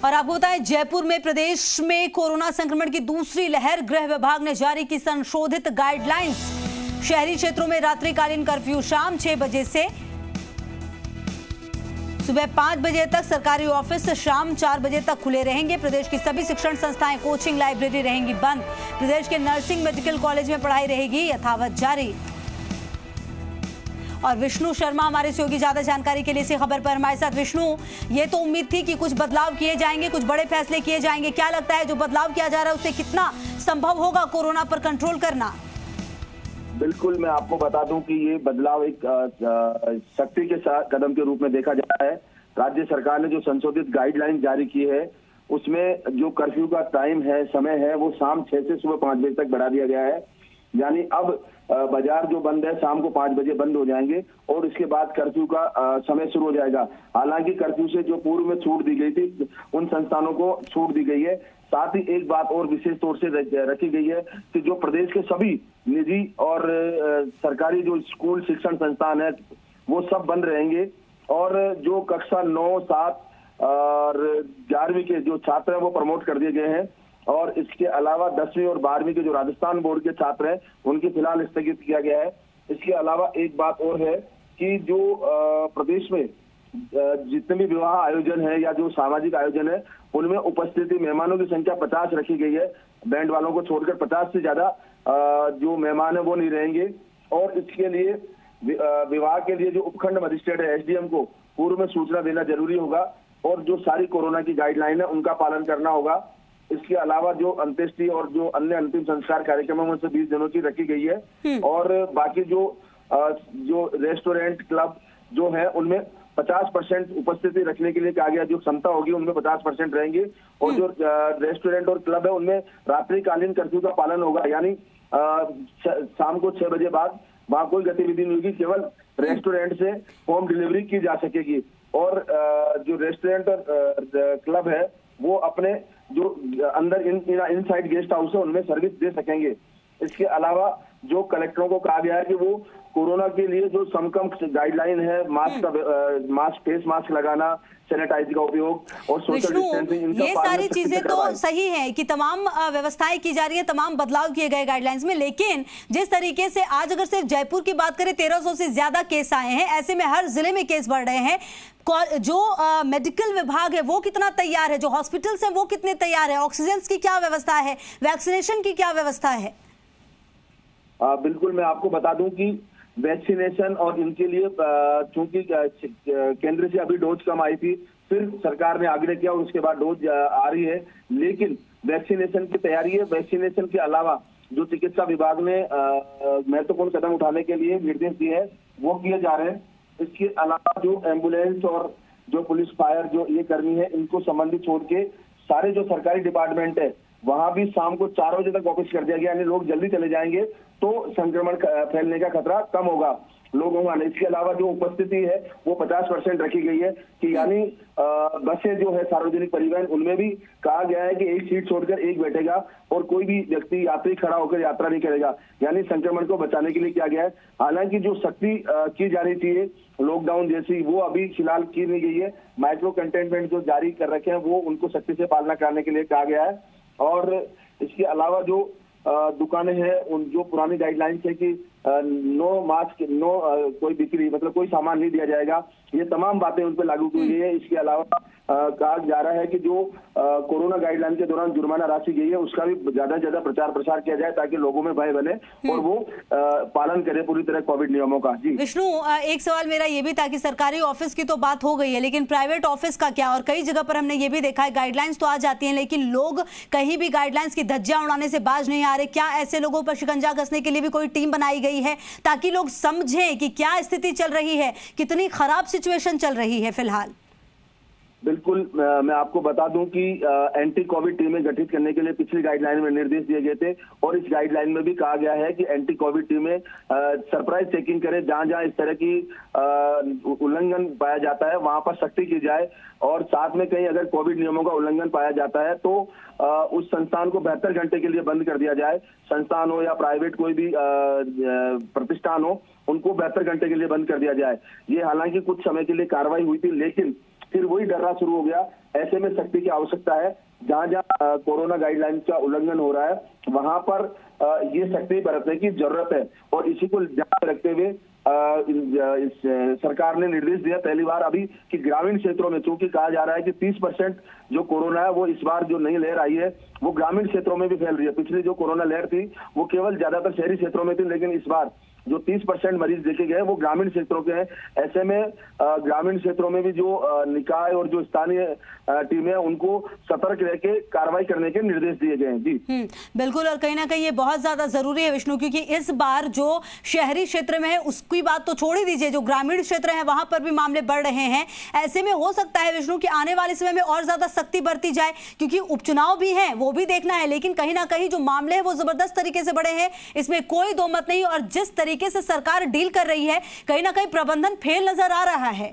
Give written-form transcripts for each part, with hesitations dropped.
और आपको बताएं, जयपुर में प्रदेश में कोरोना संक्रमण की दूसरी लहर। गृह विभाग ने जारी की संशोधित गाइडलाइंस। शहरी क्षेत्रों में रात्रिकालीन कर्फ्यू शाम 6 बजे से सुबह 5 बजे तक। सरकारी ऑफिस शाम 4 बजे तक खुले रहेंगे। प्रदेश की सभी शिक्षण संस्थाएं, कोचिंग, लाइब्रेरी रहेंगी बंद। प्रदेश के नर्सिंग मेडिकल कॉलेज में पढ़ाई रहेगी यथावत जारी। और विष्णु शर्मा हमारे सहयोगी ज्यादा जानकारी के लिए इसी खबर पर हमारे साथ। विष्णु, ये तो उम्मीद थी कि कुछ बदलाव किए जाएंगे, कुछ बड़े फैसले किए जाएंगे। क्या लगता है जो बदलाव किया जा रहा है उससे कितना संभव होगा कोरोना पर कंट्रोल करना? बिल्कुल, मैं आपको बता दूं कि ये बदलाव एक सख्ती के साथ कदम के रूप में देखा जा रहा है। राज्य सरकार ने जो संशोधित गाइडलाइन जारी की है उसमें जो कर्फ्यू का टाइम है, समय है, वो शाम 6 से सुबह 5 बजे तक बढ़ा दिया गया है। यानी अब बाजार जो बंद है शाम को 5 बजे बंद हो जाएंगे और इसके बाद कर्फ्यू का समय शुरू हो जाएगा। हालांकि कर्फ्यू से जो पूर्व में छूट दी गई थी उन संस्थानों को छूट दी गई है। साथ ही एक बात और विशेष तौर से रखी गई है कि जो प्रदेश के सभी निजी और सरकारी जो स्कूल शिक्षण संस्थान है वो सब बंद रहेंगे और जो कक्षा 9, 7 और 11वीं के जो छात्र हैं वो प्रमोट कर दिए गए हैं। और इसके अलावा 10वीं और 12वीं के जो राजस्थान बोर्ड के छात्र हैं उनकी फिलहाल स्थगित किया गया है। इसके अलावा एक बात और है कि जो प्रदेश में जितने भी विवाह आयोजन है या जो सामाजिक आयोजन है उनमें उपस्थिति मेहमानों की संख्या 50 रखी गई है। बैंड वालों को छोड़कर 50 से ज्यादा जो मेहमान है वो नहीं रहेंगे। और इसके लिए विवाह के लिए जो उपखंड मजिस्ट्रेट है SDM को पूर्व में सूचना देना जरूरी होगा और जो सारी कोरोना की गाइडलाइन है उनका पालन करना होगा। इसके अलावा जो अंत्येष्टि और जो अन्य अंतिम संस्कार कार्यक्रम है उनसे 20 दिनों की रखी गई है। और बाकी जो रेस्टोरेंट, क्लब जो है उनमें 50% उपस्थिति रखने के लिए कहा गया। जो क्षमता होगी उनमें 50% रहेंगे। और जो रेस्टोरेंट और क्लब है उनमें रात्रिकालीन कर्फ्यू का पालन होगा। यानी शाम को 6 बजे बाद वहां कोई गतिविधि नहीं होगी, केवल रेस्टोरेंट से होम डिलीवरी की जा सकेगी। और जो रेस्टोरेंट और क्लब है वो अपने जो अंदर इनसाइड गेस्ट हाउस है उनमें सर्विस दे सकेंगे। इसके अलावा जो कलेक्टरों को कहा गया है कि वो कोरोना के लिए जो समकम गाइडलाइन है, मास्क, फेस मास्क लगाना, सैनिटाइजर का उपयोग और सोशल डिस्टेंसिंग, ये सारी चीजें तो सही है कि तमाम व्यवस्थाएं की जा रही है, तमाम बदलाव किए गए गाइडलाइंस में। लेकिन जिस तरीके से आज अगर सिर्फ जयपुर की बात करें 1300 से ज्यादा केस आए हैं, ऐसे में हर जिले में केस बढ़ रहे हैं। जो मेडिकल विभाग है वो कितना तैयार है, जो हॉस्पिटल्स हैं वो कितने तैयार है, ऑक्सीजन की क्या व्यवस्था है, वैक्सीनेशन की क्या व्यवस्था है? बिल्कुल, मैं आपको बता दूं कि वैक्सीनेशन और इनके लिए चूंकि केंद्र से अभी डोज कम आई थी, फिर सरकार ने आग्रह किया और उसके बाद डोज आ रही है। लेकिन वैक्सीनेशन की तैयारी है। वैक्सीनेशन के अलावा जो चिकित्सा विभाग ने महत्वपूर्ण कदम उठाने के लिए निर्देश दिए हैं वो किए जा रहे हैं। इसके अलावा जो एम्बुलेंस और जो पुलिस, फायर जो ये कर्मी है इनको संबंधित छोड़ के सारे जो सरकारी डिपार्टमेंट है वहां भी शाम को 4 बजे तक ऑफिस कर दिया गया। यानी लोग जल्दी चले जाएंगे तो संक्रमण फैलने का खतरा कम होगा लोगों का। इसके अलावा जो उपस्थिति है वो 50% रखी गई है कि यानी बसें जो है सार्वजनिक परिवहन उनमें भी कहा गया है कि एक सीट छोड़कर एक बैठेगा और कोई भी व्यक्ति यात्री खड़ा होकर यात्रा नहीं करेगा। यानी संक्रमण को बचाने के लिए किया गया है। हालांकि जो सख्ती की जानी चाहिए लॉकडाउन जैसी वो अभी फिलहाल की नहीं गई है। माइक्रो कंटेनमेंट जो जारी कर रखे हैं वो उनको सख्ती से पालना कराने के लिए कहा गया है। और इसके अलावा जो दुकानें हैं उन जो पुरानी गाइडलाइंस है कि नो मास्क, नो कोई बिक्री, मतलब कोई सामान नहीं दिया जाएगा, ये तमाम बातें उन पर लागू की गई है। इसके अलावा कहा जा रहा है कि जो कोरोना गाइडलाइन के दौरान जुर्माना राशि गई है उसका भी ज्यादा से ज्यादा प्रचार प्रसार किया जाए ताकि लोगों में भय बने और वो पालन करें पूरी तरह कोविड नियमों का। जी विष्णु, एक सवाल मेरा ये भी था कि सरकारी ऑफिस की तो बात हो गई है, लेकिन प्राइवेट ऑफिस का क्या? और कई जगह पर हमने ये भी देखा है गाइडलाइंस तो आ जाती है लेकिन लोग कहीं भी गाइडलाइंस की धज्जियां उड़ाने से बाज नहीं आ रहे। क्या ऐसे लोगों पर शिकंजा कसने के लिए भी कोई टीम बनाई गई है ताकि लोग समझें कि क्या स्थिति चल रही है, कितनी खराब सिचुएशन चल रही है फिलहाल? बिल्कुल, मैं आपको बता दूं कि एंटी कोविड टीमें गठित करने के लिए पिछली गाइडलाइन में निर्देश दिए गए थे और इस गाइडलाइन में भी कहा गया है कि एंटी कोविड टीमें सरप्राइज चेकिंग करें। जहां जहां इस तरह की उल्लंघन पाया जाता है वहां पर सख्ती की जाए और साथ में कहीं अगर कोविड नियमों का उल्लंघन पाया जाता है तो उस संस्थान को 72 घंटे के लिए बंद कर दिया जाए। संस्थान हो या प्राइवेट कोई भी प्रतिष्ठान हो उनको 72 घंटे के लिए बंद कर दिया जाए। ये हालांकि कुछ समय के लिए कार्रवाई हुई थी लेकिन फिर वही डरना शुरू हो गया ऐसे में सख्ती की आवश्यकता है। जहां जहां कोरोना गाइडलाइन का उल्लंघन हो रहा है वहां पर ये सख्ती बरतने की जरूरत है। और इसी को ध्यान में रखते हुए सरकार ने निर्देश दिया पहली बार अभी कि ग्रामीण क्षेत्रों में, चूंकि कहा जा रहा है कि 30% जो कोरोना है वो इस बार जो नई लहर आई है वो ग्रामीण क्षेत्रों में भी फैल रही है। पिछली जो कोरोना लहर थी वो केवल ज्यादातर शहरी क्षेत्रों में थी, लेकिन इस बार जो 30% मरीज देखे गए वो ग्रामीण क्षेत्रों के हैं। ऐसे में ग्रामीण क्षेत्रों में भी जो निकाय और जो स्थानीय टीम है उनको सतर्क रह के कार्रवाई करने के निर्देश दिए गए हैं। जी बिल्कुल, और कहीं ना कहीं ये बहुत ज्यादा जरूरी है विष्णु, क्योंकि इस बार जो शहरी क्षेत्र में है उसकी बात तो छोड़ ही दीजिए, जो ग्रामीण क्षेत्र है वहां पर भी मामले बढ़ रहे हैं। ऐसे में हो सकता है विष्णु कि आने वाले समय में और ज्यादा सख्ती बरती जाए, क्योंकि उपचुनाव भी है वो भी देखना है, लेकिन कहीं ना कहीं जो मामले हैं वो जबरदस्त तरीके से बढ़े हैं, इसमें कोई दो मत नहीं। और जिस तरीके से सरकार डील कर रही है कहीं ना कहीं प्रबंधन फेल नजर आ रहा है।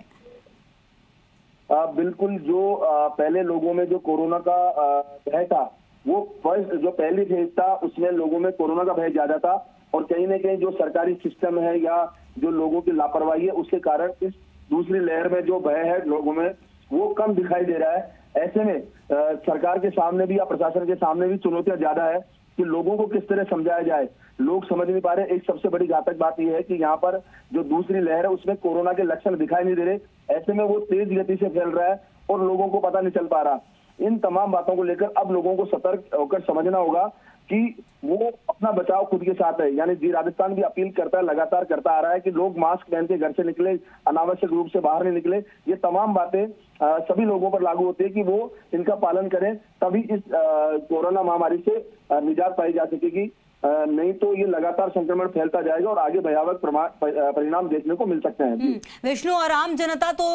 बिल्कुल, जो पहले लोगों में जो कोरोना का भय था वो फर्स्ट जो पहली फेज था उसमें लोगों में कोरोना का भय ज्यादा था, और कहीं ना कहीं जो सरकारी सिस्टम है या जो लोगों की लापरवाही है उसके कारण इस दूसरी लहर में जो भय है लोगों में वो कम दिखाई दे रहा है। ऐसे में सरकार के सामने भी या प्रशासन के सामने भी चुनौतियां ज्यादा है कि लोगों को किस तरह समझाया जाए। लोग समझ नहीं पा रहे। एक सबसे बड़ी घातक बात यह है कि यहाँ पर जो दूसरी लहर है उसमें कोरोना के लक्षण दिखाई नहीं दे रहे, ऐसे में वो तेज गति से फैल रहा है और लोगों को पता नहीं चल पा रहा। इन तमाम बातों को लेकर अब लोगों को सतर्क होकर समझना होगा कि वो अपना बचाव खुद के साथ है। यानी जी राजस्थान भी अपील करता है, लगातार करता आ रहा है कि लोग मास्क पहन के घर से निकले, अनावश्यक रूप से बाहर नहीं निकले। ये तमाम बातें सभी लोगों पर लागू होती है कि वो इनका पालन करें, तभी इस कोरोना महामारी से निजात पाई जा सकेगी। नहीं तो ये लगातार संक्रमण फैलता जाएगा और आगे भयावह परिणाम देखने को मिल सकते हैं। विष्णु, और आम जनता तो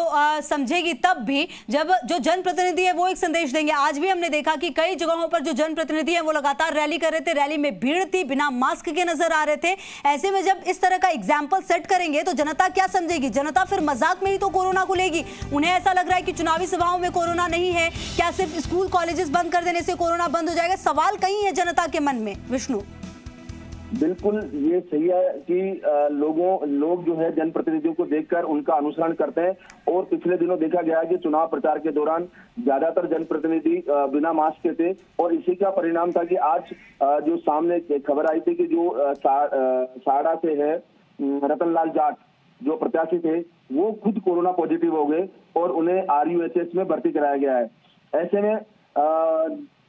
समझेगी तब भी जब जो जनप्रतिनिधि है वो एक संदेश देंगे। आज भी हमने देखा कि कई जगहों पर जो जनप्रतिनिधि है वो लगातार रैली कर रहे थे, रैली में भीड़ थी, बिना मास्क के नजर आ रहे थे। ऐसे में जब इस तरह का एग्जाम्पल सेट करेंगे तो जनता क्या समझेगी? जनता फिर मजाक में ही तो कोरोना को लेगी। उन्हें ऐसा लग रहा है कि चुनावी सभाओं में कोरोना नहीं है, क्या सिर्फ स्कूल कॉलेजेस बंद कर देने से कोरोना बंद हो जाएगा? सवाल कहीं है जनता के मन में विष्णु। बिल्कुल, ये सही है कि लोग जो है जनप्रतिनिधियों को देखकर उनका अनुसरण करते हैं, और पिछले दिनों देखा गया है कि चुनाव प्रचार के दौरान ज्यादातर जनप्रतिनिधि बिना मास्क के थे, और इसी का परिणाम था कि आज जो सामने खबर आई थी कि जो साड़ा से है रतनलाल जाट जो प्रत्याशी थे वो खुद कोरोना पॉजिटिव हो गए और उन्हें RUHS में भर्ती कराया गया है। ऐसे में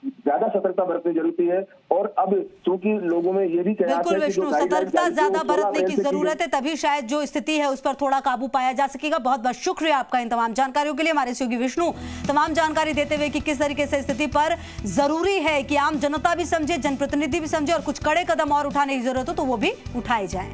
ज्यादा सतर्कता बरतनी जरूरी है, और अब चूंकि लोगों में ये भी बिल्कुल विष्णु, सतर्कता ज्यादा बरतने की जरूरत है, तभी शायद जो स्थिति है उस पर थोड़ा काबू पाया जा सकेगा। बहुत बहुत शुक्रिया आपका इन तमाम जानकारियों के लिए। हमारे सहयोगी विष्णु तमाम जानकारी देते हुए कि किस तरीके से स्थिति पर जरूरी है कि आम जनता भी समझे, जनप्रतिनिधि भी समझे, और कुछ कड़े कदम और उठाने की जरूरत हो तो वो भी उठाए जाए।